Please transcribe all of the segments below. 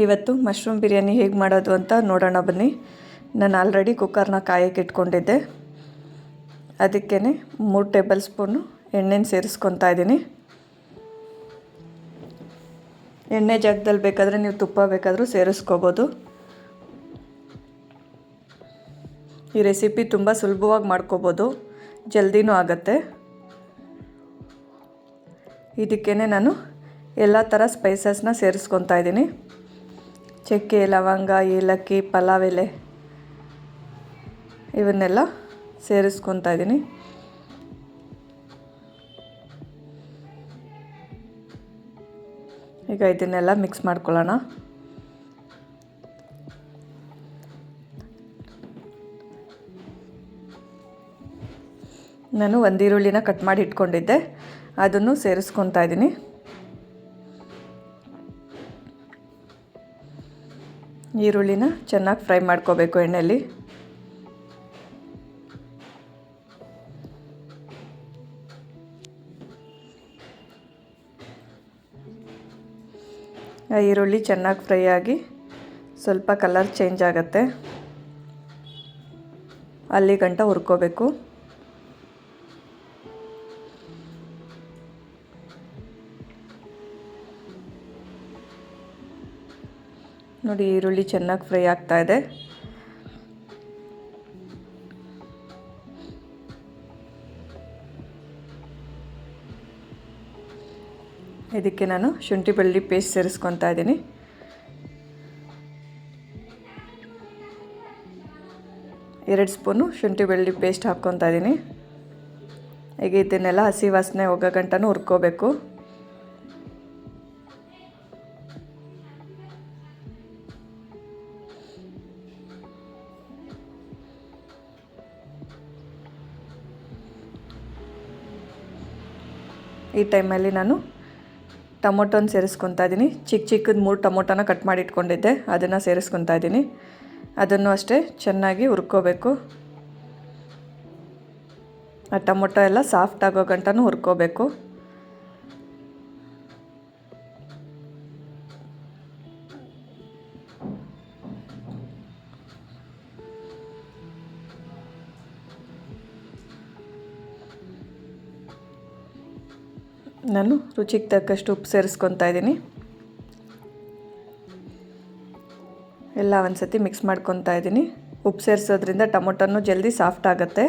ಇವತ್ತು ಮಶ್ರೂಮ್ ಬಿರಿಯಾನಿ ಹೇಗೆ ಮಾಡೋದು ಅಂತ ನೋಡೋಣ ಬನ್ನಿ. ನಾನು ಆಲ್ರೆಡಿ ಕುಕ್ಕರ್ನ ಕಾಯಕ್ಕೆ ಇಟ್ಕೊಂಡಿದ್ದೆ. ಅದಕ್ಕೇ 3 ಟೇಬಲ್ ಸ್ಪೂನು ಎಣ್ಣೆನ ಸೇರಿಸ್ಕೊತಾ ಇದ್ದೀನಿ. ಎಣ್ಣೆ ಜಾಗದಲ್ಲಿ ಬೇಕಾದರೆ ನೀವು ತುಪ್ಪ ಬೇಕಾದರೂ ಸೇರಿಸ್ಕೋಬೋದು. ಈ ರೆಸಿಪಿ ತುಂಬ ಸುಲಭವಾಗಿ ಮಾಡ್ಕೋಬೋದು, ಜಲ್ದಿನೂ ಆಗುತ್ತೆ. ಇದಕ್ಕೇ ನಾನು ಎಲ್ಲ ಥರ ಸ್ಪೈಸಸ್ನ ಸೇರಿಸ್ಕೊತಾ ಇದ್ದೀನಿ. ಚಕ್ಕೆ, ಲವಂಗ, ಏಲಕ್ಕಿ, ಪಲಾವ್ ಎಲೆ ಇವನ್ನೆಲ್ಲ ಸೇರಿಸ್ಕೊತಾ ಇದ್ದೀನಿ. ಈಗ ಇದನ್ನೆಲ್ಲ ಮಿಕ್ಸ್ ಮಾಡ್ಕೊಳ್ಳೋಣ. ನಾನು ಒಂದು ಈರುಳ್ಳಿನ ಕಟ್ ಮಾಡಿ ಇಟ್ಕೊಂಡಿದ್ದೆ, ಅದನ್ನು ಸೇರಿಸ್ಕೊತಾ ಇದ್ದೀನಿ. ಈರುಳ್ಳಿನ ಚೆನ್ನಾಗಿ ಫ್ರೈ ಮಾಡ್ಕೋಬೇಕು ಎಣ್ಣೆಯಲ್ಲಿ. ಆ ಈರುಳ್ಳಿ ಚೆನ್ನಾಗಿ ಫ್ರೈ ಆಗಿ ಸ್ವಲ್ಪ ಕಲರ್ ಚೇಂಜ್ ಆಗುತ್ತೆ, ಅಲ್ಲಿ ಗಂಟ ಹುರ್ಕೋಬೇಕು. ನೋಡಿ, ಈರುಳ್ಳಿ ಚೆನ್ನಾಗಿ ಫ್ರೈ ಆಗ್ತಾ ಇದೆ. ಇದಕ್ಕೆ ನಾನು ಶುಂಠಿ ಬೆಳ್ಳುಳ್ಳಿ ಪೇಸ್ಟ್ ಸೇರಿಸ್ಕೊತಾ ಇದ್ದೀನಿ. ಎರಡು ಸ್ಪೂನು ಶುಂಠಿ ಬೆಳ್ಳುಳ್ಳಿ ಪೇಸ್ಟ್ ಹಾಕ್ಕೊತಾ ಇದ್ದೀನಿ. ಈಗ ಇದನ್ನೆಲ್ಲ ಹಸಿ ವಾಸನೆ ಹೋಗೋ ಗಂಟನೂ ಹುರ್ಕೋಬೇಕು. ಈ ಟೈಮಲ್ಲಿ ನಾನು ಟೊಮೊಟೊನ ಸೇರಿಸ್ಕೊತಾ ಇದ್ದೀನಿ. ಚಿಕ್ಕದು 3 ಟೊಮೊಟೊನ ಕಟ್ ಮಾಡಿ ಇಟ್ಕೊಂಡಿದ್ದೆ, ಅದನ್ನು ಸೇರಿಸ್ಕೊತಾ ಇದ್ದೀನಿ. ಅದನ್ನು ಅಷ್ಟೇ ಚೆನ್ನಾಗಿ ಹುರ್ಕೋಬೇಕು. ಆ ಟೊಮೊಟೊ ಎಲ್ಲ ಸಾಫ್ಟ್ ಆಗೋ ಗಂಟನೂ ಹುರ್ಕೋಬೇಕು. ನಾನು ರುಚಿಗೆ ತಕ್ಕಷ್ಟು ಉಪ್ಪು ಸೇರಿಸ್ಕೊತಾ ಇದ್ದೀನಿ. ಎಲ್ಲ ಒಂದು ಸತಿ ಮಿಕ್ಸ್ ಮಾಡ್ಕೊತಾ ಇದ್ದೀನಿ. ಉಪ್ಪು ಸೇರಿಸೋದ್ರಿಂದ ಟೊಮೊಟೊನೂ ಜಲ್ದಿ ಸಾಫ್ಟ್ ಆಗುತ್ತೆ.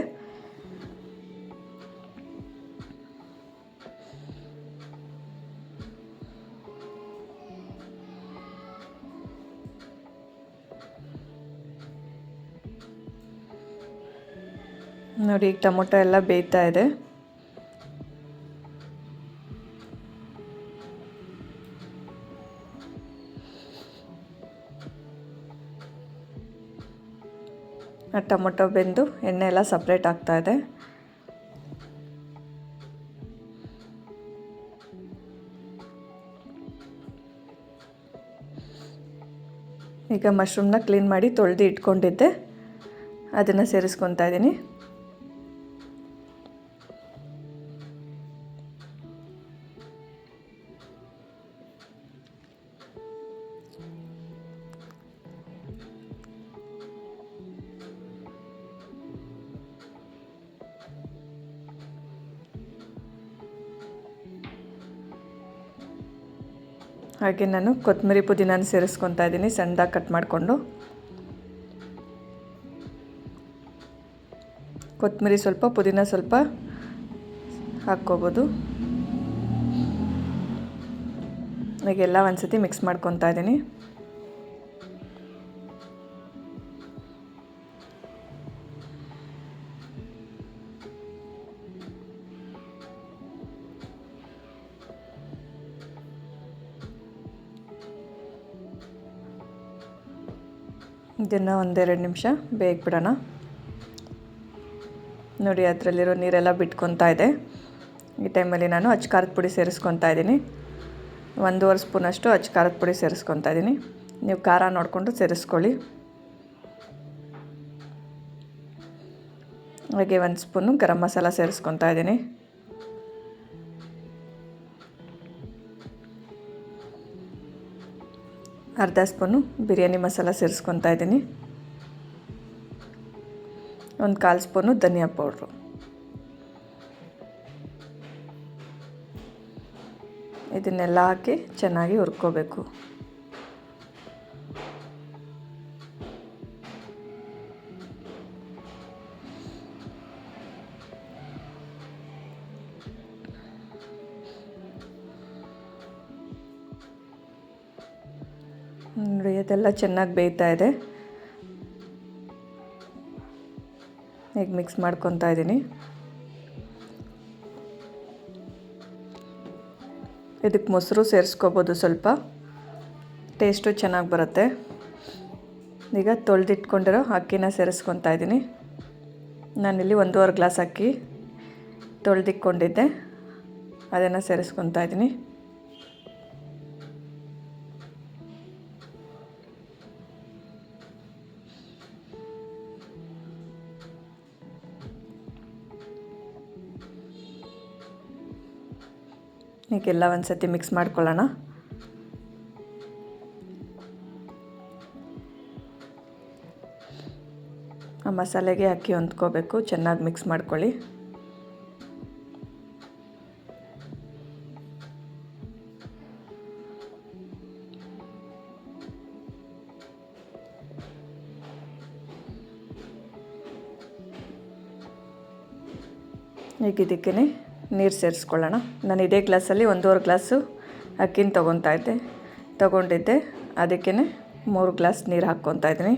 ನೋಡಿ, ಈಗ ಟೊಮೊಟೊ ಎಲ್ಲ ಬೇಯ್ತಾ ಇದೆ. ಆ ಟೊಮೊಟೊ ಬೆಂದು ಎಣ್ಣೆ ಎಲ್ಲ ಸಪ್ರೇಟ್ ಆಗ್ತಾ ಇದೆ. ಈಗ ಮಶ್ರೂಮ್ನ ಕ್ಲೀನ್ ಮಾಡಿ ತೊಳೆದು ಇಟ್ಕೊಂಡಿದ್ದೆ, ಅದನ್ನು ಸೇರಿಸ್ಕೊತಾ ಇದ್ದೀನಿ. ಹಾಗೆ ನಾನು ಕೊತ್ತಂಬರಿ ಪುದೀನಾನ ಸೇರಿಸ್ಕೊತಾ ಇದ್ದೀನಿ, ಸಣ್ಣದಾಗಿ ಕಟ್ ಮಾಡಿಕೊಂಡು. ಕೊತ್ತಂಬರಿ ಸ್ವಲ್ಪ, ಪುದೀನ ಸ್ವಲ್ಪ ಹಾಕ್ಕೋಬೋದು. ಈಗೆಲ್ಲ ಒಂದು ಸತಿ ಮಿಕ್ಸ್ ಮಾಡ್ಕೊತಾ ಇದ್ದೀನಿ. ಇದನ್ನು 1-2 ನಿಮಿಷ ಬೇಯಿಬಿಡೋಣ. ನೋಡಿ, ಅದರಲ್ಲಿರೋ ನೀರೆಲ್ಲ ಬಿಟ್ಕೊತಾ ಇದೆ. ಈ ಟೈಮಲ್ಲಿ ನಾನು ಅಚ್ಚ ಖಾರದ ಪುಡಿ ಸೇರಿಸ್ಕೊತಾ ಇದ್ದೀನಿ. 1.5 ಸ್ಪೂನಷ್ಟು ಅಚ್ಚ ಖಾರದ ಪುಡಿ ಸೇರಿಸ್ಕೊತಾ ಇದ್ದೀನಿ. ನೀವು ಖಾರ ನೋಡಿಕೊಂಡು ಸೇರಿಸ್ಕೊಳ್ಳಿ. ಹಾಗೆ 1 ಸ್ಪೂನು ಗರಂ ಮಸಾಲ ಸೇರಿಸ್ಕೊತಾ ಇದ್ದೀನಿ. ಅರ್ಧ ಸ್ಪೂನು ಬಿರಿಯಾನಿ ಮಸಾಲ ಸೇರಿಸ್ಕೊತಾ ಇದ್ದೀನಿ. 1/4 ಸ್ಪೂನು ಧನಿಯಾ ಪೌಡ್ರು. ಇದನ್ನೆಲ್ಲ ಹಾಕಿ ಚೆನ್ನಾಗಿ ಹುರ್ಕೋಬೇಕು. ನೋಡಿ ಅದೆಲ್ಲ ಚೆನ್ನಾಗಿ ಬೇಯ್ತಾ ಇದೆ. ಈಗ ಮಿಕ್ಸ್ ಮಾಡ್ಕೊತಾ ಇದ್ದೀನಿ. ಇದಕ್ಕೆ ಮೊಸರು ಸೇರಿಸ್ಕೋಬೋದು, ಸ್ವಲ್ಪ ಟೇಸ್ಟು ಚೆನ್ನಾಗಿ ಬರುತ್ತೆ. ಈಗ ತೊಳೆದಿಟ್ಕೊಂಡಿರೋ ಅಕ್ಕಿನ ಸೇರಿಸ್ಕೊತಾ ಇದ್ದೀನಿ. ನಾನಿಲ್ಲಿ 1.5 ಗ್ಲಾಸ್ ಅಕ್ಕಿ ತೊಳೆದಿಟ್ಕೊಂಡಿದ್ದೆ, ಅದನ್ನು ಸೇರಿಸ್ಕೊತಾ ಇದ್ದೀನಿ. ಈಗೆಲ್ಲ ಒಂದು ಸತಿ ಮಿಕ್ಸ್ ಮಾಡ್ಕೊಳ್ಳೋಣ. ಆ ಮಸಾಲೆಗೆ ಅಕ್ಕಿ ಹೊಂದ್ಕೋಬೇಕು, ಚೆನ್ನಾಗಿ ಮಿಕ್ಸ್ ಮಾಡ್ಕೊಳ್ಳಿ. ಈಗ ಇದಕ್ಕೆ ನೀರು ಸೇರಿಸ್ಕೊಳ್ಳೋಣ. ನಾನು ಇದೇ ಗ್ಲಾಸಲ್ಲಿ 1.5 ಗ್ಲಾಸು ಅಕ್ಕಿನ ತೊಗೊಂಡಿದ್ದೆ, ಅದಕ್ಕೇ 3 ಗ್ಲಾಸ್ ನೀರು ಹಾಕ್ಕೊತಾ ಇದ್ದೀನಿ.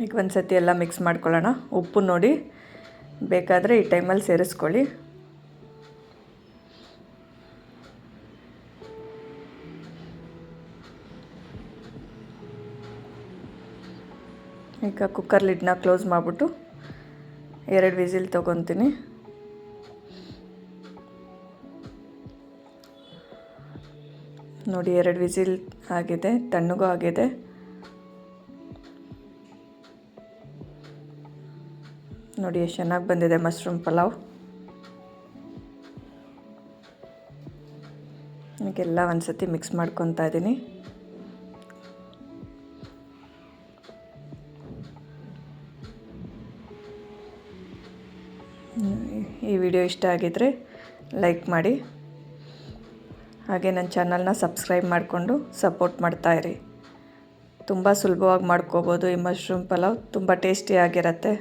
ಈಗ ಒಂದು ಸತಿ ಎಲ್ಲ ಮಿಕ್ಸ್ ಮಾಡ್ಕೊಳ್ಳೋಣ. ಉಪ್ಪು ನೋಡಿ, ಬೇಕಾದರೆ ಈ ಟೈಮಲ್ಲಿ ಸೇರಿಸ್ಕೊಳ್ಳಿ. ಈಗ ಕುಕ್ಕರ್ ಲಿಡ್ನ ಕ್ಲೋಸ್ ಮಾಡಿಬಿಟ್ಟು 2 ವಿಸಿಲ್ ತೊಗೊತೀನಿ. ನೋಡಿ 2 ವಿಸಿಲ್ ಆಗಿದೆ, ತಣ್ಣಗೂ ಆಗಿದೆ. ನೋಡಿ ಎಷ್ಟು ಚೆನ್ನಾಗಿ ಬಂದಿದೆ ಮಶ್ರೂಮ್ ಪಲಾವ್. ಈಗೆಲ್ಲ ಒಂದು ಸತಿ ಮಿಕ್ಸ್ ಮಾಡ್ಕೊತಾ ಇದ್ದೀನಿ. ಈ ವಿಡಿಯೋ ಇಷ್ಟ ಆಗಿದ್ದರೆ ಲೈಕ್ ಮಾಡಿ, ಹಾಗೆ ನನ್ನ ಚಾನಲ್ನ ಸಬ್ಸ್ಕ್ರೈಬ್ ಮಾಡಿಕೊಂಡು ಸಪೋರ್ಟ್ ಮಾಡ್ತಾಯಿರಿ. ತುಂಬ ಸುಲಭವಾಗಿ ಮಾಡ್ಕೋಬೋದು ಈ ಮಶ್ರೂಮ್ ಪಲಾವ್, ತುಂಬ ಟೇಸ್ಟಿಯಾಗಿರುತ್ತೆ.